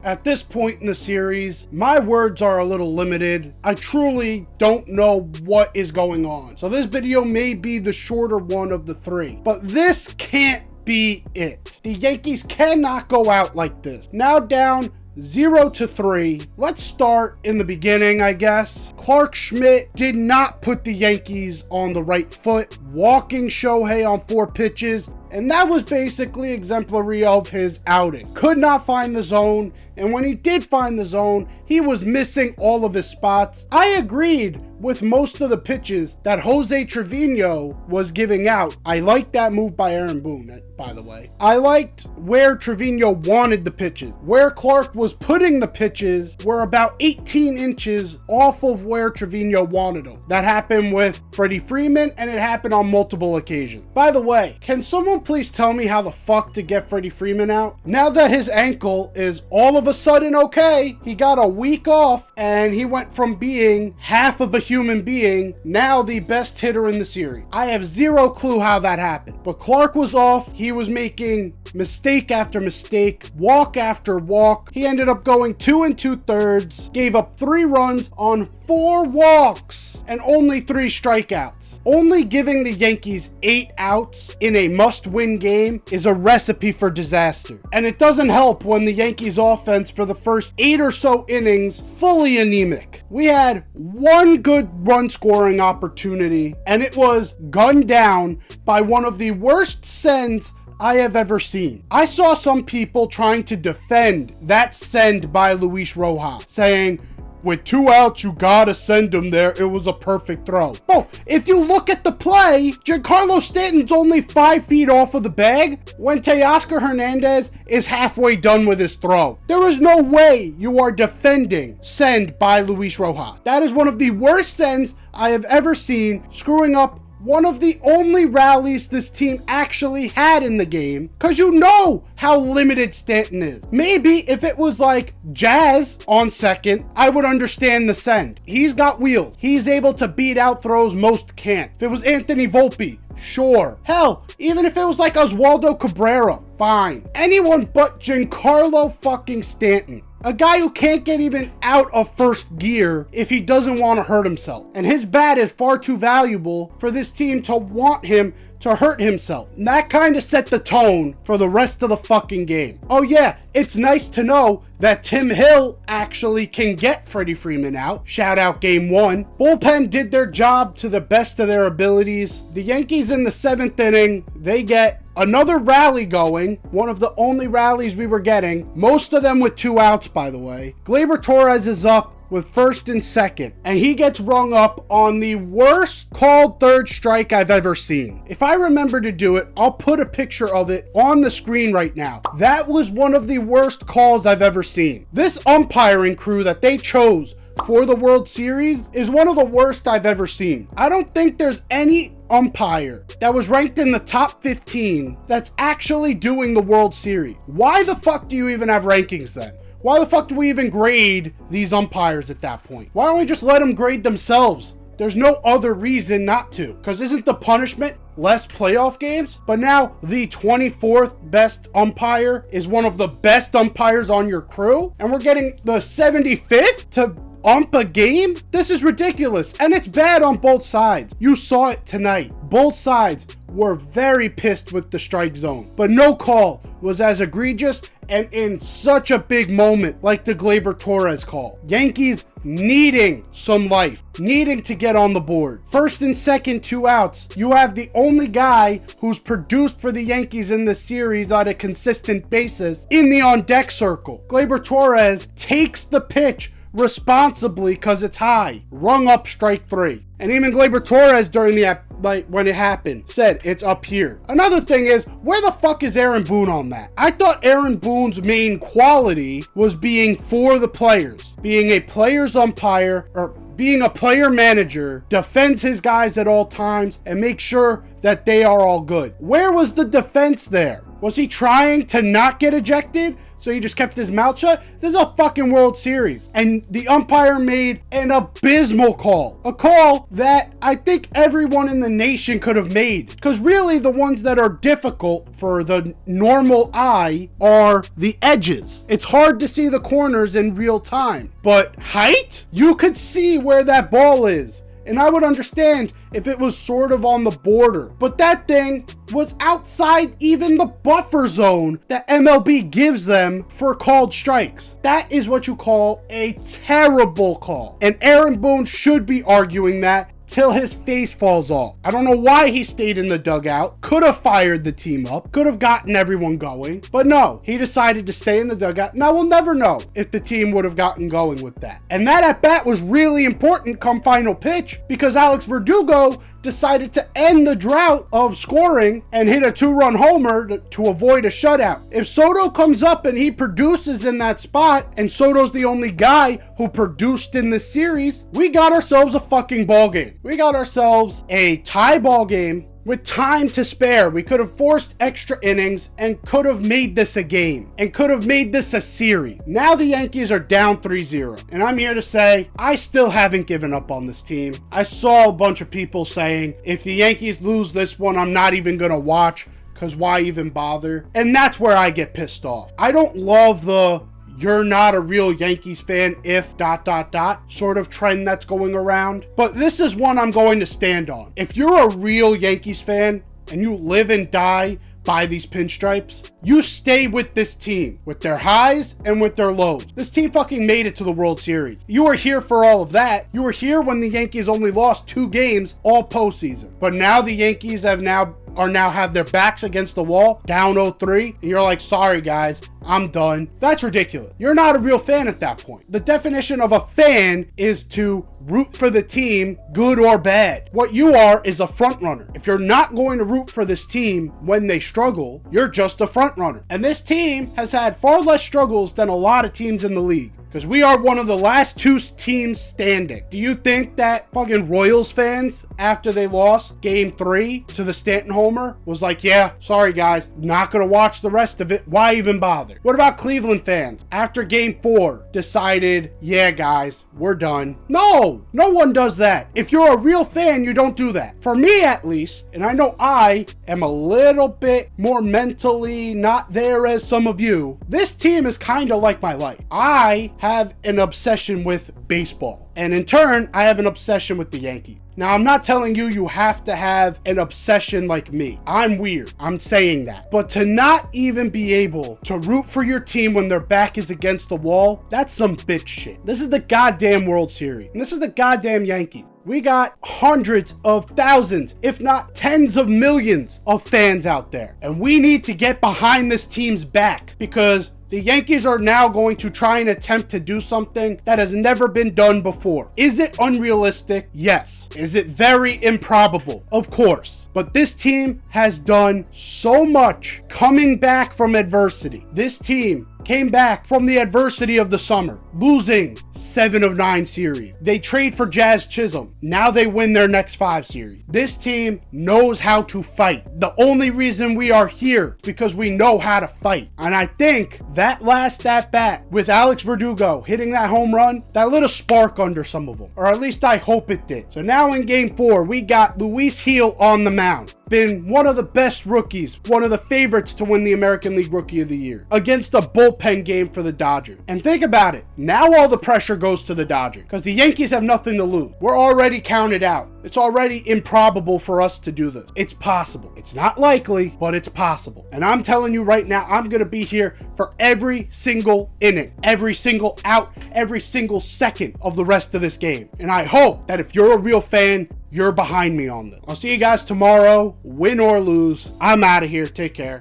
At this point in the series, my words are a little limited. I truly don't know what is going on. So this video may be the shorter one of the three, but this can't be it. The Yankees cannot go out like this. Now down 0-3. Let's start in the beginning, I guess. Clark Schmidt did not put the Yankees on the right foot, walking Shohei on 4 pitches, and that was basically exemplary of his outing. Could not find the zone, and when he did find the zone, he was missing all of his spots. I agreed with most of the pitches that Jose Trevino was giving out. I liked that move by Aaron Boone, by the way. I liked where Trevino wanted the pitches. Where Clark was putting the pitches were about 18 inches off of where Trevino wanted them. That happened with Freddie Freeman, and it happened on multiple occasions. By the way, can someone please tell me how the fuck to get Freddie Freeman out? Now that his ankle is all of a sudden okay, he got a week off and he went from being half of a human being, now the best hitter in the series. I have zero clue how that happened, but Clark was off. He was making mistake after mistake, walk after walk. He ended up going 2 2/3, gave up 3 runs on 4 walks and only 3 strikeouts. Only giving the Yankees 8 outs in a must-win game is a recipe for disaster. And it doesn't help when the Yankees offense for the first 8 or so innings fully anemic. We had 1 good run scoring opportunity, and it was gunned down by one of the worst sends I have ever seen. I saw some people trying to defend that send by Luis Rojas, saying, with 2 outs, you gotta send him there. It was a perfect throw. Oh, if you look at the play, Giancarlo Stanton's only 5 feet off of the bag when Teoscar Hernandez is halfway done with his throw. There is no way you are defending send by Luis Rojas. That is one of the worst sends I have ever seen, screwing up one of the only rallies this team actually had in the game, because you know how limited Stanton is. Maybe if it was like Jazz on second, I would understand the send. He's got wheels. He's able to beat out throws most can't. If it was Anthony Volpe, sure. Hell, even if it was like Oswaldo Cabrera, fine. Anyone but Giancarlo fucking Stanton. A guy who can't get even out of first gear if he doesn't want to hurt himself. And his bat is far too valuable for this team to want him to hurt himself. And that kind of set the tone for the rest of the fucking game. Oh yeah, it's nice to know that Tim Hill actually can get Freddie Freeman out. Shout out game 1. Bullpen did their job to the best of their abilities. The Yankees in the 7th inning, they get another rally going, one of the only rallies we were getting, most of them with 2 outs, by the way. Gleyber Torres is up with first and second, and he gets rung up on the worst called third strike I've ever seen. If I remember to do it, I'll put a picture of it on the screen right now. That was one of the worst calls I've ever seen. This umpiring crew that they chose for the World Series is one of the worst I've ever seen. I don't think there's any umpire that was ranked in the top 15 that's actually doing the World Series. Why the fuck do you even have rankings then? Why the fuck do we even grade these umpires at that point? Why don't we just let them grade themselves? There's no other reason not to. Because isn't the punishment less playoff games? But now the 24th best umpire is one of the best umpires on your crew, and we're getting the 75th to ump a game? This is ridiculous, and it's bad on both sides. You saw it tonight. Both sides were very pissed with the strike zone, but no call was as egregious and in such a big moment like the Gleyber Torres call. Yankees needing some life, needing to get on the board. First and second, 2 outs. You have the only guy who's produced for the Yankees in this series on a consistent basis in the on-deck circle. Gleyber Torres takes the pitch responsibly because it's high. Rung up strike 3. And even Gleyber Torres during the when it happened said it's up here. Another thing is, where the fuck is Aaron Boone on that? I thought Aaron Boone's main quality was being for the players, being a player's umpire, or being a player manager, defends his guys at all times and makes sure that they are all good. Where was the defense there? Was he trying to not get ejected so he just kept his mouth shut? This is a fucking World Series. And the umpire made an abysmal call. A call that I think everyone in the nation could have made. Because really the ones that are difficult for the normal eye are the edges. It's hard to see the corners in real time. But height? You could see where that ball is. And I would understand if it was sort of on the border. But that thing was outside even the buffer zone that MLB gives them for called strikes. That is what you call a terrible call. And Aaron Boone should be arguing that till his face falls off. I don't know why he stayed in the dugout. Could have fired the team up. Could have gotten everyone going. But no, he decided to stay in the dugout. Now we'll never know if the team would have gotten going with that. And that at bat was really important come final pitch because Alex Verdugo decided to end the drought of scoring and hit a 2-run homer to avoid a shutout. If Soto comes up and he produces in that spot, and Soto's the only guy who produced in this series, we got ourselves a fucking ball game. We got ourselves a tie ball game with time to spare. We could have forced extra innings and could have made this a game and could have made this a series. Now the Yankees are down 3-0. And I'm here to say, I still haven't given up on this team. I saw a bunch of people saying, if the Yankees lose this one, I'm not even going to watch because why even bother? And that's where I get pissed off. I don't love the you're not a real Yankees fan if ... sort of trend that's going around. But this is one I'm going to stand on. If you're a real Yankees fan and you live and die by these pinstripes, you stay with this team, with their highs and with their lows. This team fucking made it to the World Series. You were here for all of that. You were here when the Yankees only lost 2 games all postseason. But now the Yankees have their backs against the wall, down 0-3, and you're like, sorry guys, I'm done. That's ridiculous. You're not a real fan at that point. The definition of a fan is to root for the team, good or bad. What you are is a front runner. If you're not going to root for this team when they struggle, you're just a front runner. And this team has had far less struggles than a lot of teams in the league. Because we are one of the last 2 teams standing. Do you think that fucking Royals fans, after they lost game 3 to the Stanton homer, was like, yeah, sorry guys, not going to watch the rest of it. Why even bother? What about Cleveland fans? After game 4, decided, yeah guys, we're done. No one does that. If you're a real fan, you don't do that. For me at least, and I know I am a little bit more mentally not there as some of you, this team is kind of like my life. I have an obsession with baseball. And in turn, I have an obsession with the Yankees. Now, I'm not telling you you have to have an obsession like me. I'm weird. I'm saying that. But to not even be able to root for your team when their back is against the wall, that's some bitch shit. This is the goddamn World Series. And this is the goddamn Yankees. We got hundreds of thousands, if not tens of millions of fans out there. And we need to get behind this team's back because the Yankees are now going to try and attempt to do something that has never been done before. Is it unrealistic? Yes. Is it very improbable? Of course. But this team has done so much coming back from adversity. This team came back from the adversity of the summer, losing 7 of 9 series. They trade for Jazz Chisholm. Now they win their next 5 series. This team knows how to fight. The only reason we are here is because we know how to fight. And I think that last at bat with Alex Verdugo hitting that home run, that lit a spark under some of them. Or at least I hope it did. So now in game 4, we got Luis Gil on the mound. Been one of the best rookies, one of the favorites to win the American League Rookie of the Year against a bullpen game for the Dodgers. And think about it. Now all the pressure goes to the Dodgers because the Yankees have nothing to lose. We're already counted out. It's already improbable for us to do this. It's possible. It's not likely, but it's possible. And I'm telling you right now, I'm going to be here for every single inning, every single out, every single second of the rest of this game. And I hope that if you're a real fan, you're behind me on this. I'll see you guys tomorrow, win or lose. I'm out of here. Take care.